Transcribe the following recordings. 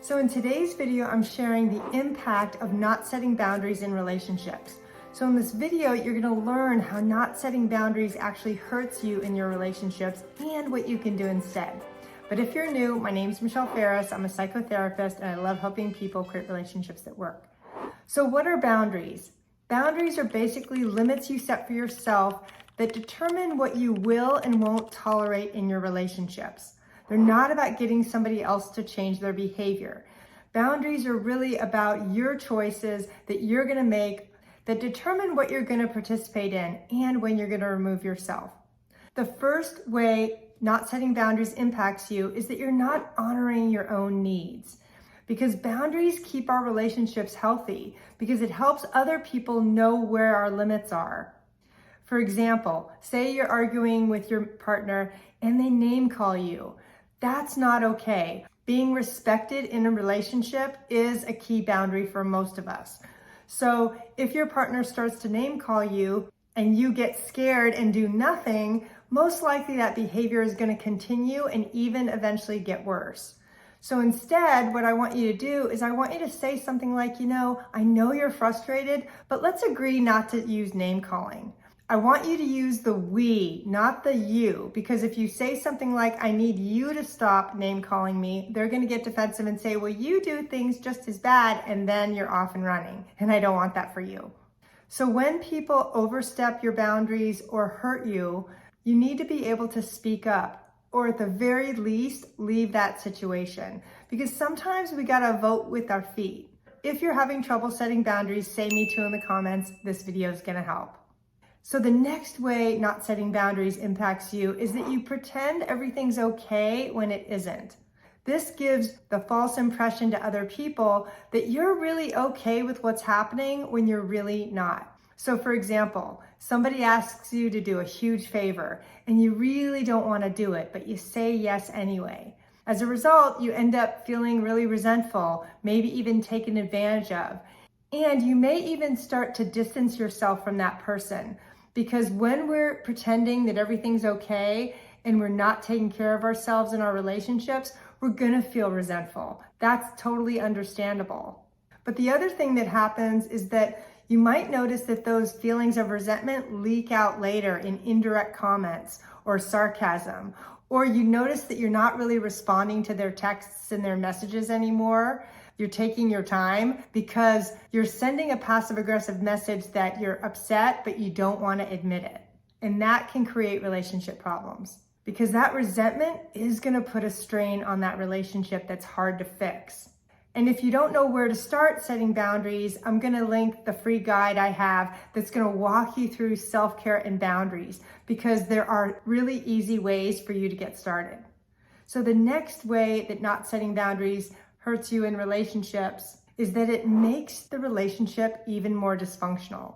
So in today's video, I'm sharing the impact of not setting boundaries in relationships. So in this video, you're gonna learn how not setting boundaries actually hurts you in your relationships and what you can do instead. But if you're new, my name is Michelle Ferris. I'm a psychotherapist and I love helping people create relationships that work. So what are boundaries? Boundaries are basically limits you set for yourself that determine what you will and won't tolerate in your relationships. They're not about getting somebody else to change their behavior. Boundaries are really about your choices that you're gonna make that determine what you're gonna participate in and when you're gonna remove yourself. The first way not setting boundaries impacts you is that you're not honoring your own needs. Because boundaries keep our relationships healthy because it helps other people know where our limits are. For example, say you're arguing with your partner and they name call you. That's not okay. Being respected in a relationship is a key boundary for most of us. So if your partner starts to name call you and you get scared and do nothing, most likely that behavior is going to continue and even eventually get worse. So instead, what I want you to do is I want you to say something like, I know you're frustrated, but let's agree not to use name calling. I want you to use the we, not the you, because if you say something like, I need you to stop name calling me, they're going to get defensive and say, well, you do things just as bad, and then you're off and running. And I don't want that for you. So when people overstep your boundaries or hurt you, you need to be able to speak up, or at the very least, leave that situation. Because sometimes we got to vote with our feet. If you're having trouble setting boundaries, say me too in the comments. This video is going to help. So the next way not setting boundaries impacts you is that you pretend everything's okay when it isn't. This gives the false impression to other people that you're really okay with what's happening when you're really not. So for example, somebody asks you to do a huge favor and you really don't want to do it, but you say yes anyway. As a result, you end up feeling really resentful, maybe even taken advantage of. And you may even start to distance yourself from that person. Because when we're pretending that everything's okay and we're not taking care of ourselves in our relationships, we're gonna feel resentful. That's totally understandable. But the other thing that happens is that you might notice that those feelings of resentment leak out later in indirect comments or sarcasm, or you notice that you're not really responding to their texts and their messages anymore. You're taking your time because you're sending a passive-aggressive message that you're upset, but you don't want to admit it. And that can create relationship problems because that resentment is going to put a strain on that relationship that's hard to fix. And if you don't know where to start setting boundaries, I'm going to link the free guide I have that's going to walk you through self-care and boundaries because there are really easy ways for you to get started. So the next way that not setting boundaries hurts you in relationships is that it makes the relationship even more dysfunctional.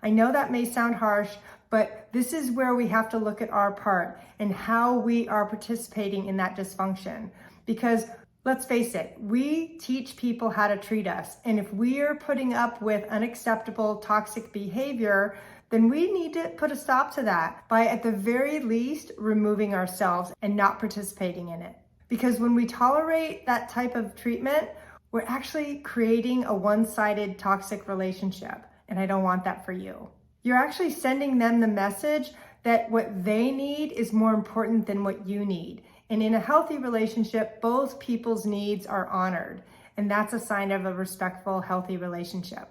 I know that may sound harsh, but this is where we have to look at our part and how we are participating in that dysfunction. Because let's face it, we teach people how to treat us. And if we are putting up with unacceptable toxic behavior, then we need to put a stop to that by at the very least removing ourselves and not participating in it. Because when we tolerate that type of treatment, we're actually creating a one-sided toxic relationship. And I don't want that for you. You're actually sending them the message that what they need is more important than what you need. And in a healthy relationship, both people's needs are honored. And that's a sign of a respectful, healthy relationship.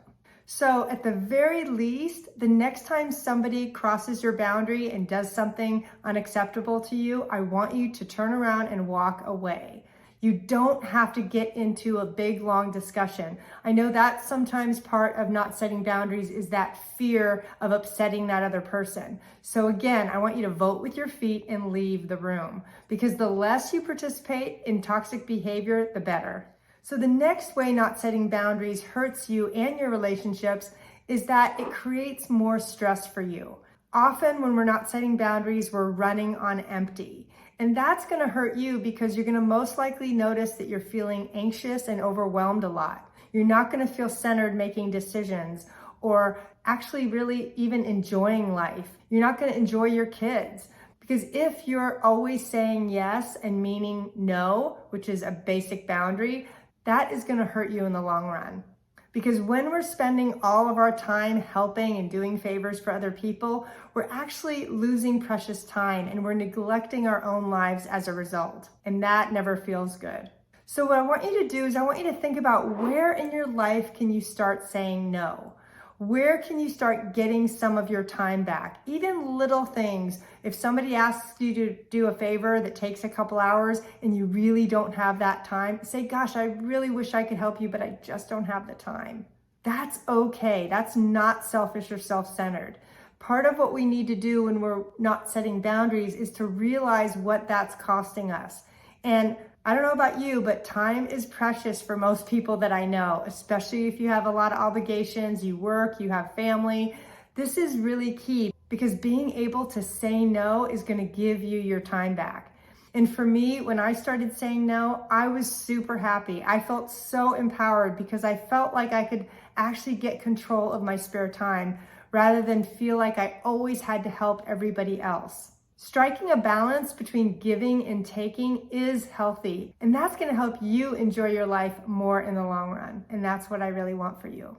So at the very least, the next time somebody crosses your boundary and does something unacceptable to you, I want you to turn around and walk away. You don't have to get into a big, long discussion. I know that's sometimes part of not setting boundaries is that fear of upsetting that other person. So again, I want you to vote with your feet and leave the room because the less you participate in toxic behavior, the better. So the next way not setting boundaries hurts you and your relationships is that it creates more stress for you. Often when we're not setting boundaries, we're running on empty. And that's gonna hurt you because you're gonna most likely notice that you're feeling anxious and overwhelmed a lot. You're not gonna feel centered making decisions or actually really even enjoying life. You're not gonna enjoy your kids. Because if you're always saying yes and meaning no, which is a basic boundary, that is gonna hurt you in the long run. Because when we're spending all of our time helping and doing favors for other people, we're actually losing precious time and we're neglecting our own lives as a result. And that never feels good. So what I want you to do is I want you to think about where in your life can you start saying no? Where can you start getting some of your time back? Even little things. If somebody asks you to do a favor that takes a couple hours and you really don't have that time, say, gosh, I really wish I could help you, but I just don't have the time. That's okay. That's not selfish or self-centered. Part of what we need to do when we're not setting boundaries is to realize what that's costing us. And I don't know about you, but time is precious for most people that I know, especially if you have a lot of obligations, you work, you have family. This is really key because being able to say no is going to give you your time back. And for me, when I started saying no, I was super happy. I felt so empowered because I felt like I could actually get control of my spare time rather than feel like I always had to help everybody else. Striking a balance between giving and taking is healthy, and that's going to help you enjoy your life more in the long run. And that's what I really want for you.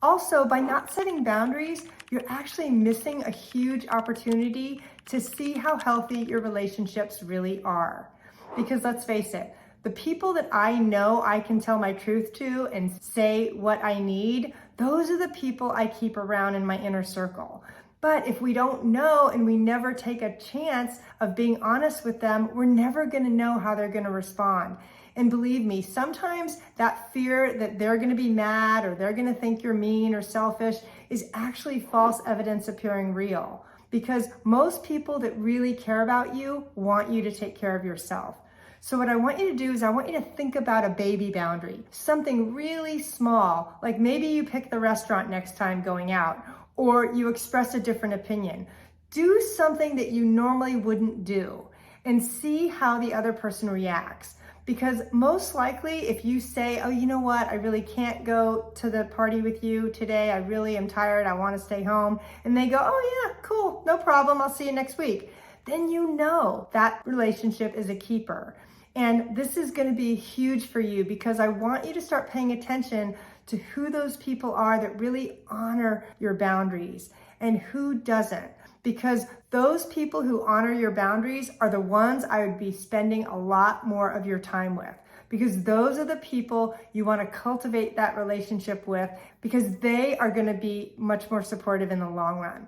Also, by not setting boundaries, you're actually missing a huge opportunity to see how healthy your relationships really are. Because let's face it, the people that I know I can tell my truth to and say what I need, those are the people I keep around in my inner circle. But if we don't know and we never take a chance of being honest with them, we're never going to know how they're going to respond. And believe me, sometimes that fear that they're going to be mad or they're going to think you're mean or selfish is actually false evidence appearing real. Because most people that really care about you want you to take care of yourself. So what I want you to do is I want you to think about a baby boundary, something really small, like maybe you pick the restaurant next time going out, or you express a different opinion. Do something that you normally wouldn't do and see how the other person reacts. Because most likely if you say, oh, you know what, I really can't go to the party with you today. I really am tired. I want to stay home. And they go, oh yeah, cool, no problem. I'll see you next week. Then you know that relationship is a keeper. And this is going to be huge for you because I want you to start paying attention to who those people are that really honor your boundaries and who doesn't. Because those people who honor your boundaries are the ones I would be spending a lot more of your time with. Because those are the people you want to cultivate that relationship with because they are going to be much more supportive in the long run.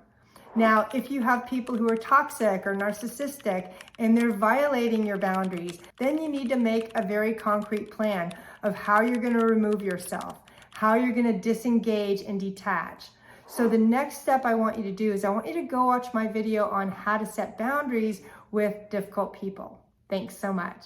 Now, if you have people who are toxic or narcissistic and they're violating your boundaries, then you need to make a very concrete plan of how you're going to remove yourself, how you're going to disengage and detach. So the next step I want you to do is I want you to go watch my video on how to set boundaries with difficult people. Thanks so much.